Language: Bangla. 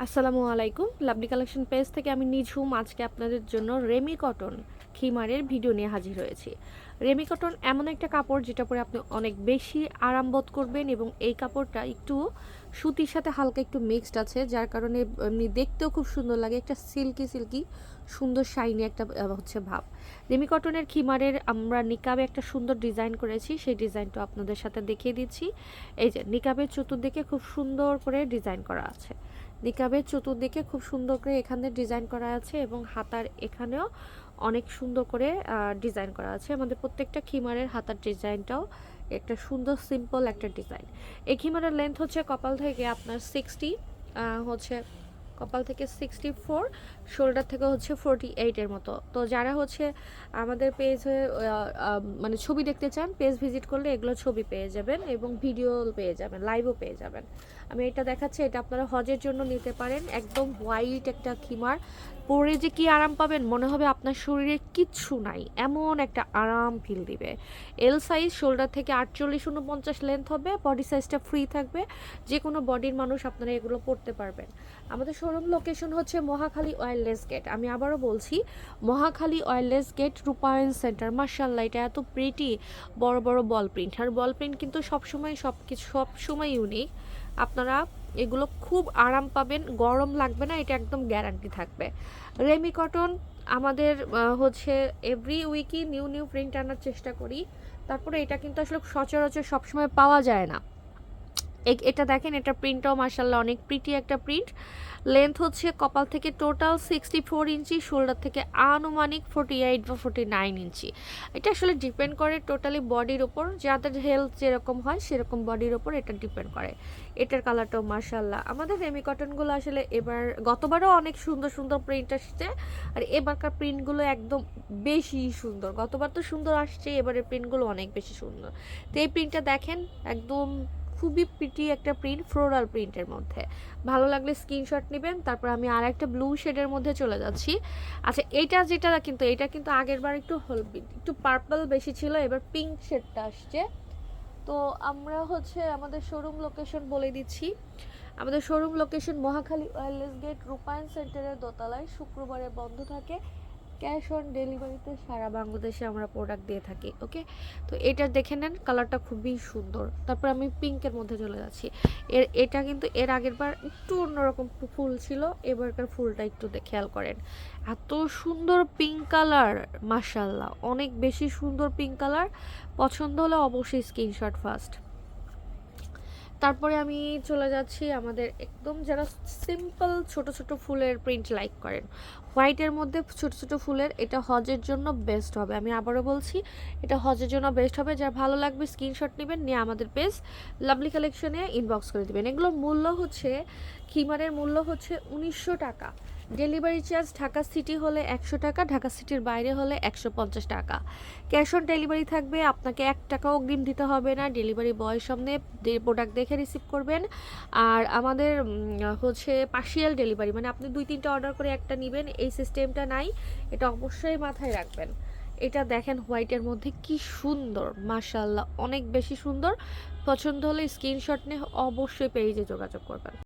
আসসালামু আলাইকুম। লাভলি কালেকশন পেজ থেকে আমি নিঝুম আজকে আপনাদের জন্য রেমি কটন খিমারের ভিডিও নিয়ে হাজির হয়েছি। রেমি কটন এমন একটা কাপড় যেটা পরে আপনি অনেক বেশি আরাম বোধ করবেন, এবং এই কাপড়টা একটু সুতির সাথে হালকা একটু মিক্সড আছে, যার কারণে এমনি দেখতেও খুব সুন্দর লাগে। একটা সিল্কি সিল্কি সুন্দর শাইনি একটা হচ্ছে ভাব। রেমি কটনের খিমারের আমরা নিকাবে একটা সুন্দর ডিজাইন করেছি, সেই ডিজাইনটা আপনাদের সাথে দেখিয়ে দিচ্ছি। এই যে নিকাবের চতুর্দিকে খুব সুন্দর করে ডিজাইন করা আছে। নিকাবের চতুর্দিকে খুব সুন্দর করে এখানে ডিজাইন করা আছে, এবং হাতার এখানেও অনেক সুন্দর করে ডিজাইন করা আছে। আমাদের প্রত্যেকটা খিমারের হাতার ডিজাইনটাও একটা সুন্দর সিম্পল একটা ডিজাইন। এই খিমারের লেন্থ হচ্ছে কপাল থেকে আপনার 60 হচ্ছে কপাল থেকে 64, শোল্ডার থেকে হচ্ছে 48 মতো। তো যারা হচ্ছে আমাদের পেজে মানে ছবি দেখতে চান, পেজ ভিজিট করলে এগুলো ছবি পেয়ে যাবেন এবং ভিডিও পেয়ে যাবেন, লাইভও পেয়ে যাবেন। আমি এটা দেখাচ্ছি, এটা আপনারা হজের জন্য নিতে পারেন। একদম হোয়াইট একটা খিমার, পরে যে কি আরাম পাবেন, মনে হবে আপনার শরীরে কিচ্ছু নাই, এমন একটা আরাম ফিল দিবে। এল সাইজ, শোল্ডার থেকে 48-49 লেন্থ হবে, বডি সাইজটা ফ্রি থাকবে। যে কোনো বডির মানুষ আপনারা এগুলো পরতে পারবেন। আমাদের শোরুম লোকেশন হচ্ছে মহাখালী ওয়্যারলেস গেট। আমি আবারও বলছি, মহাখালী ওয়্যারলেস গেট, রূপায়ণ সেন্টার। মার্শাল্লাহ, এটা এত প্রিটি, বড় বড় বল প্রিন্ট। আর বল প্রিন্ট কিন্তু সবসময় সবসময় ইউনিক। আপনারা এগুলো খুব আরাম পাবেন, গরম লাগবে না, এটা একদম গ্যারান্টি থাকবে। রেমি কটন আমাদের হচ্ছে এভরি উইকই নিউ নিউ প্রিন্ট আনার চেষ্টা করি। তারপরে এটা কিন্তু আসলে সচরাচর সবসময় পাওয়া যায় না। এটা দেখেন, এটা প্রিন্টটাও মার্শাল্লাহ অনেক প্রিটি একটা প্রিন্ট। লেন্থ হচ্ছে কপাল থেকে টোটাল 64 ইঞ্চি, শোল্ডার থেকে আনুমানিক 48 বা 49 ইঞ্চি। এটা আসলে ডিপেন্ড করে টোটালি বডির ওপর, যাদের হেলথ যেরকম হয় সেরকম বডির ওপর এটা ডিপেন্ড করে। এটার কালারটাও মার্শাল্লাহ। আমাদের রেমি কটনগুলো আসলে এবার, গতবারও অনেক সুন্দর সুন্দর প্রিন্ট আসছে, আর এবারকার প্রিন্টগুলো একদম বেশি সুন্দর। গতবার তো সুন্দর আসছে, এবারের প্রিন্টগুলো অনেক বেশি সুন্দর। তো এই প্রিন্টটা দেখেন, একদম খুবই প্রিটি একটা প্রিন্ট, ফ্লোরাল প্রিন্টের মধ্যে। ভালো লাগলে স্ক্রিনশট নেবেন। তারপর আমি আর একটা ব্লু শেডের মধ্যে চলে যাচ্ছি। আচ্ছা, এটা কিন্তু আগের বার একটু পার্পল বেশি ছিল, এবার পিঙ্ক শেডটা আসছে। তো আমরা হচ্ছে আমাদের শোরুম লোকেশন বলে দিচ্ছি। আমাদের showroom location Mohakhali wireless gate, Rupayan সেন্টারের দোতলায়। শুক্রবারে বন্ধ থাকে। ক্যাশ অন ডেলিভারিতে সারা বাংলাদেশে আমরা প্রোডাক্ট দিয়ে থাকি। ওকে, তো এটা দেখে নেন, কালারটা খুবই সুন্দর। তারপর আমি পিঙ্কের মধ্যে চলে যাচ্ছি। এটা কিন্তু এর আগের বার একটু অন্যরকম ফুল ছিল, এবারকার ফুলটা একটু খেয়াল করেন। এত সুন্দর পিঙ্ক কালার, মাশাল্লাহ অনেক বেশি সুন্দর পিঙ্ক কালার। পছন্দ হলে অবশ্যই স্ক্রিনশট ফার্স্ট। তারপরে আমি চলে যাচ্ছি আমাদের একদম যারা সিম্পল ছোট ছোট ফুলের প্রিন্ট লাইক করেন, হোয়াইটের মধ্যে ছোট ছোট ফুলের, এটা হজের জন্য বেস্ট হবে। আমি আবারও বলছি, এটা হজের জন্য বেস্ট হবে। যার ভালো লাগবে স্ক্রিনশট নেবেন, নিয়ে আমাদের পেজ লাভলি কালেকশনে ইনবক্স করে দেবেন। এগুলোর মূল্য হচ্ছে, খিমারের মূল্য হচ্ছে 1900 টাকা। ডেলিভারি চার্জ ঢাকা সিটি হলে 100 টাকা, ঢাকা সিটির বাইরে হলে 150 টাকা। ক্যাশ অন ডেলিভারি থাকবে, আপনাকে 1 টাকাও অগ্রিম দিতে হবে না। ডেলিভারি বয়ের সামনে প্রোডাক্ট দেখে রিসিভ করবেন। আর আমাদের হচ্ছে পার্শিয়াল ডেলিভারি, মানে আপনি 2-3টা অর্ডার করে একটা নেবেন, এই সিস্টেমটা নাই। এটা অবশ্যই মাথায় রাখবেন। এটা দেখেন হোয়াইটের মধ্যে কি সুন্দর, মাশাআল্লাহ অনেক বেশি সুন্দর। পছন্দ হলে স্ক্রিনশট নিয়ে অবশ্যই পেজে যোগাযোগ করবেন।